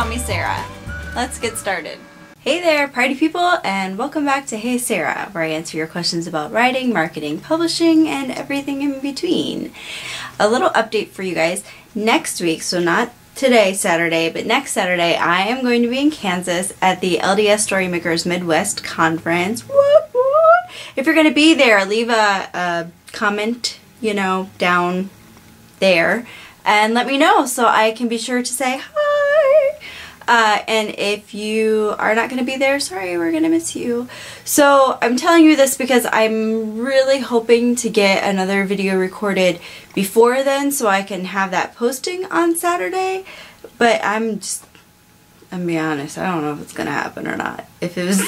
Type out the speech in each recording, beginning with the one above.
call me Sarah. Let's get started. Hey there, party people, and welcome back to Hey Sarah, where I answer your questions about writing, marketing, publishing, and everything in between. A little update for you guys. Next week, so not today, Saturday, but next Saturday, I am going to be in Kansas at the LDS Storymakers Midwest Conference. Whoop, whoop. If you're going to be there, leave a comment, down there, and let me know so I can be sure to say hi. And if you are not going to be there, sorry, we're going to miss you. So I'm telling you this because I'm really hoping to get another video recorded before then so I can have that posting on Saturday. But I'm gonna be honest, I don't know if it's going to happen or not. If it was,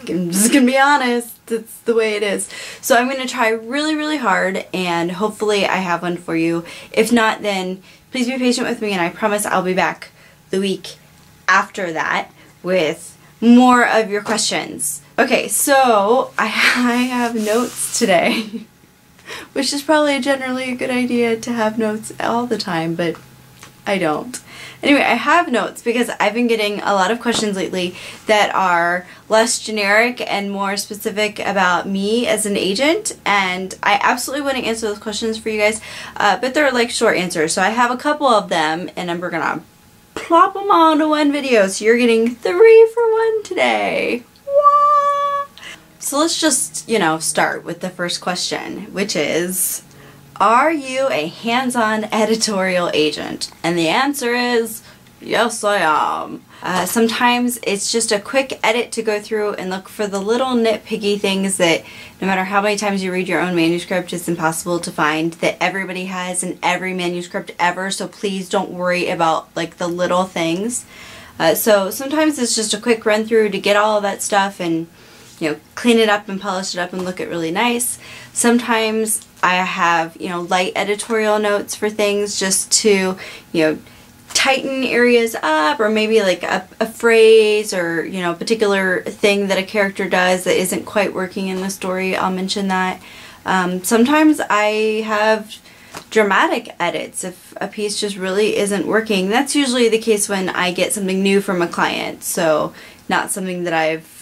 I'm just going to be honest, it's the way it is. So I'm going to try really, really hard, and hopefully I have one for you. If not, then please be patient with me, and I promise I'll be back the week after that with more of your questions. Okay, so I have notes today, which is probably generally a good idea to have notes all the time, but I don't. Anyway, I have notes because I've been getting a lot of questions lately that are less generic and more specific about me as an agent, and I absolutely want to answer those questions for you guys, but they're like short answers. So I have a couple of them, and we're gonna plop them all into one video, so you're getting 3 for 1 today. Wah! So let's just, start with the first question, which is, are you a hands-on editorial agent? And the answer is, yes I am. Sometimes it's just a quick edit to go through and look for the little nitpicky things that no matter how many times you read your own manuscript, it's impossible to find, that everybody has in every manuscript ever, so please don't worry about like the little things. So sometimes it's just a quick run through to get all of that stuff and clean it up and polish it up and look it really nice. Sometimes I have, light editorial notes for things just to, tighten areas up, or maybe like a phrase or, a particular thing that a character does that isn't quite working in the story. I'll mention that. Sometimes I have dramatic edits if a piece just really isn't working. That's usually the case when I get something new from a client, so not something that I've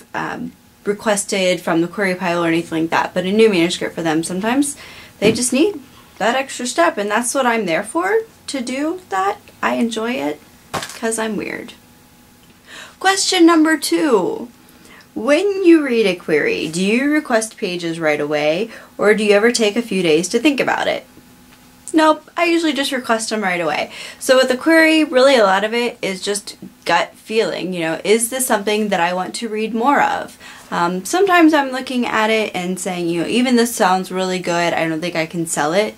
requested from the query pile or anything like that, but a new manuscript for them. Sometimes they just need that extra step, and that's what I'm there for, to do that. I enjoy it because I'm weird. Question number 2. When you read a query, do you request pages right away, or do you ever take a few days to think about it? Nope, I usually just request them right away. So with a query, really a lot of it is just gut feeling. Is this something that I want to read more of? Sometimes I'm looking at it and saying, even this sounds really good, I don't think I can sell it.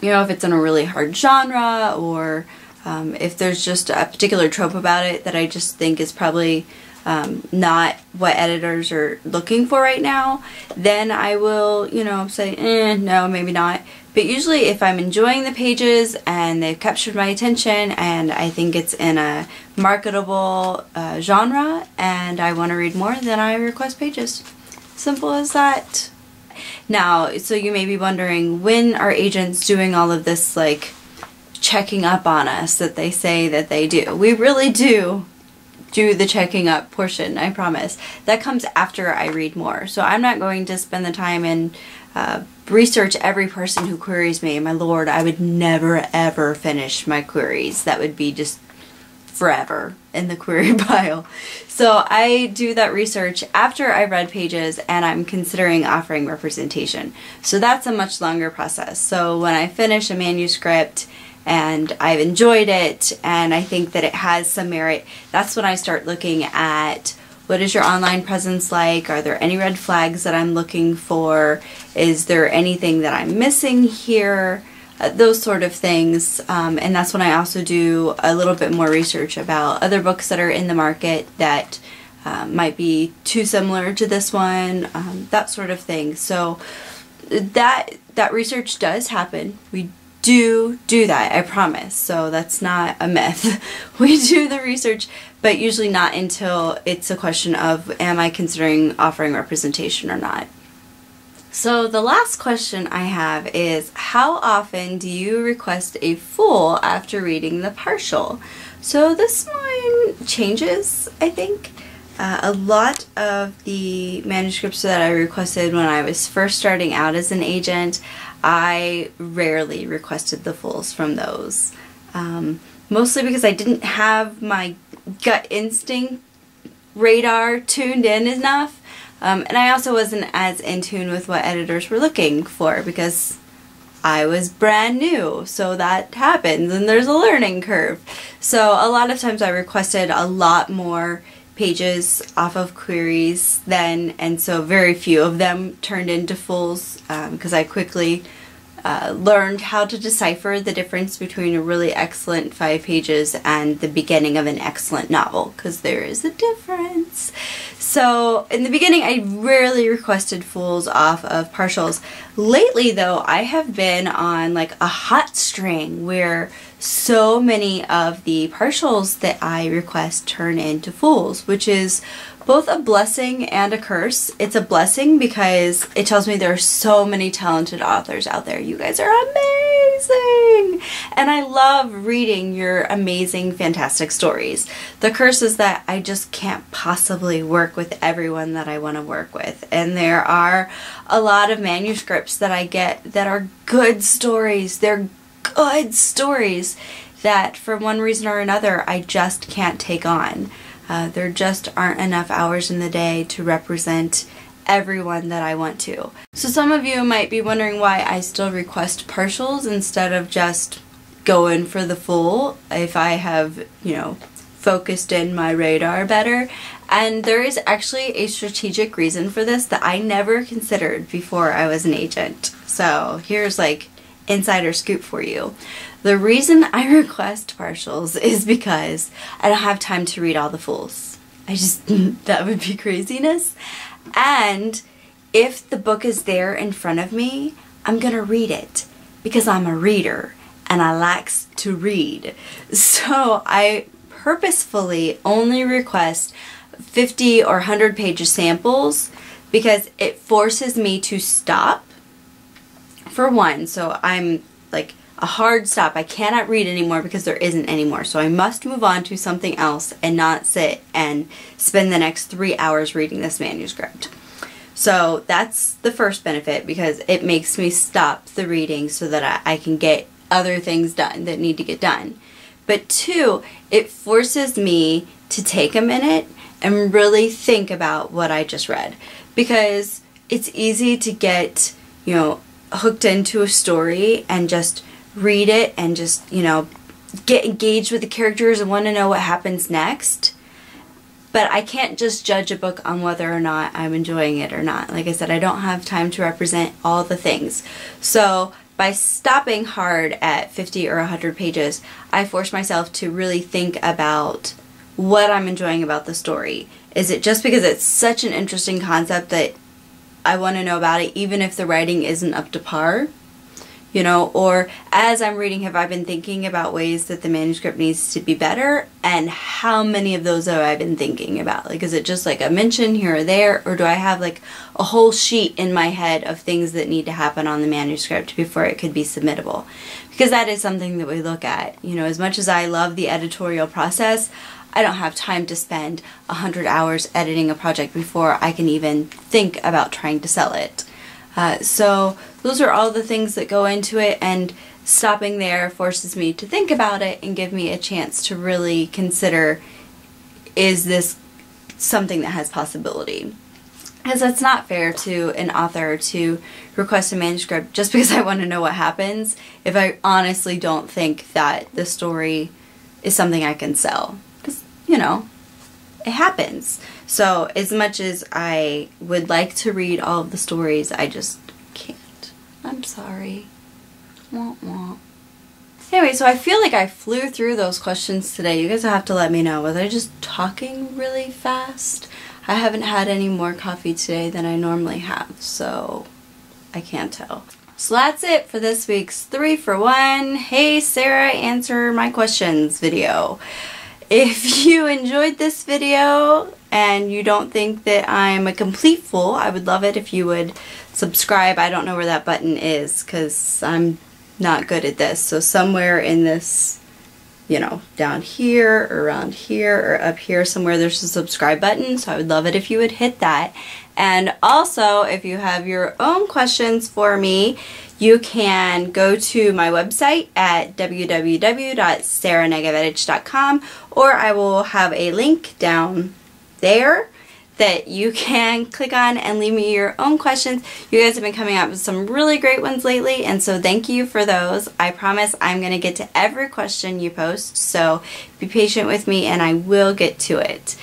If it's in a really hard genre, or if there's just a particular trope about it that I just think is probably not what editors are looking for right now, then I will, say, no, maybe not. But usually if I'm enjoying the pages and they've captured my attention and I think it's in a marketable genre and I want to read more, then I request pages. Simple as that. Now, so you may be wondering, when are agents doing all of this, like, checking up on us that they say that they do? We really do the checking up portion, I promise. That comes after I read more. So I'm not going to spend the time and research every person who queries me. My lord, I would never ever finish my queries. That would be just forever in the query pile. So I do that research after I've read pages and I'm considering offering representation. So that's a much longer process. So when I finish a manuscript and I've enjoyed it and I think that it has some merit, that's when I start looking at, what is your online presence like? Are there any red flags that I'm looking for? Is there anything that I'm missing here? Those sort of things. And that's when I also do a little bit more research about other books that are in the market that might be too similar to this one, that sort of thing. So that research does happen. We do that, I promise. So that's not a myth. We do the research, but usually not until it's a question of, am I considering offering representation or not? So the last question I have is, how often do you request a full after reading the partial? So this one changes, I think. A lot of the manuscripts that I requested when I was first starting out as an agent, I rarely requested the fulls from those. Mostly because I didn't have my gut instinct radar tuned in enough. And I also wasn't as in tune with what editors were looking for because I was brand new, so that happens and there's a learning curve. So a lot of times I requested a lot more pages off of queries then, and so very few of them turned into fulls because I quickly learned how to decipher the difference between a really excellent 5 pages and the beginning of an excellent novel, because there is a difference. So in the beginning I rarely requested fulls off of partials. Lately though, I have been on like a hot string where so many of the partials that I request turn into fulls, which is both a blessing and a curse. It's a blessing because it tells me there are so many talented authors out there. You guys are amazing! And I love reading your amazing, fantastic stories. The curse is that I just can't possibly work with everyone that I want to work with. And there are a lot of manuscripts that I get that are good stories. They're good stories that for one reason or another I just can't take on. There just aren't enough hours in the day to represent everyone that I want to. So some of you might be wondering why I still request partials instead of just going for the full if I have, you know, focused in my radar better. And there is actually a strategic reason for this that I never considered before I was an agent. So here's like insider scoop for you. The reason I request partials is because I don't have time to read all the fulls. That would be craziness. And if the book is there in front of me, I'm gonna read it because I'm a reader and I likes to read. So I purposefully only request 50 or 100 page samples because it forces me to stop. For one, so I'm like a hard stop. I cannot read anymore because there isn't anymore. So I must move on to something else and not sit and spend the next 3 hours reading this manuscript. So that's the first benefit, because it makes me stop the reading so that I can get other things done that need to get done. But 2, it forces me to take a minute and really think about what I just read, because it's easy to get, you know, hooked into a story and just read it and just, you know, get engaged with the characters and want to know what happens next. But I can't just judge a book on whether or not I'm enjoying it or not. Like I said, I don't have time to represent all the things. So by stopping hard at 50 or 100 pages, I force myself to really think about what I'm enjoying about the story. Is it just because it's such an interesting concept that I want to know about it even if the writing isn't up to par? You know, or as I'm reading, have I been thinking about ways that the manuscript needs to be better, and how many of those have I been thinking about? Like, is it just like a mention here or there, or do I have like a whole sheet in my head of things that need to happen on the manuscript before it could be submittable? Because that is something that we look at. You know, as much as I love the editorial process, I don't have time to spend 100 hours editing a project before I can even think about trying to sell it. So those are all the things that go into it, and stopping there forces me to think about it and give me a chance to really consider, is this something that has possibility? Because it's not fair to an author to request a manuscript just because I want to know what happens if I honestly don't think that the story is something I can sell. Because, you know, it happens. So as much as I would like to read all of the stories, I just can't. I'm sorry. Wah, wah. Anyway, so I feel like I flew through those questions today. You guys have to let me know. Was I just talking really fast? I haven't had any more coffee today than I normally have, so I can't tell. So that's it for this week's 3 for 1 Hey Sarah, answer my questions video. If you enjoyed this video and you don't think that I'm a complete fool, I would love it if you would subscribe. I don't know where that button is because I'm not good at this. So somewhere in this, you know, down here, or around here, or up here somewhere, there's a subscribe button. So I would love it if you would hit that. And also, if you have your own questions for me, you can go to my website at www.sarahnegavetich.com, or I will have a link down there that you can click on and leave me your own questions. You guys have been coming up with some really great ones lately, and so thank you for those. I promise I'm going to get to every question you post, so be patient with me and I will get to it.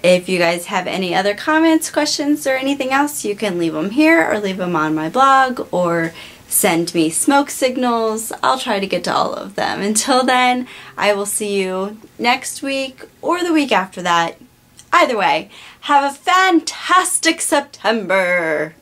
If you guys have any other comments, questions, or anything else, you can leave them here or leave them on my blog or send me smoke signals. I'll try to get to all of them. Until then, I will see you next week or the week after that. Either way, have a fantastic September!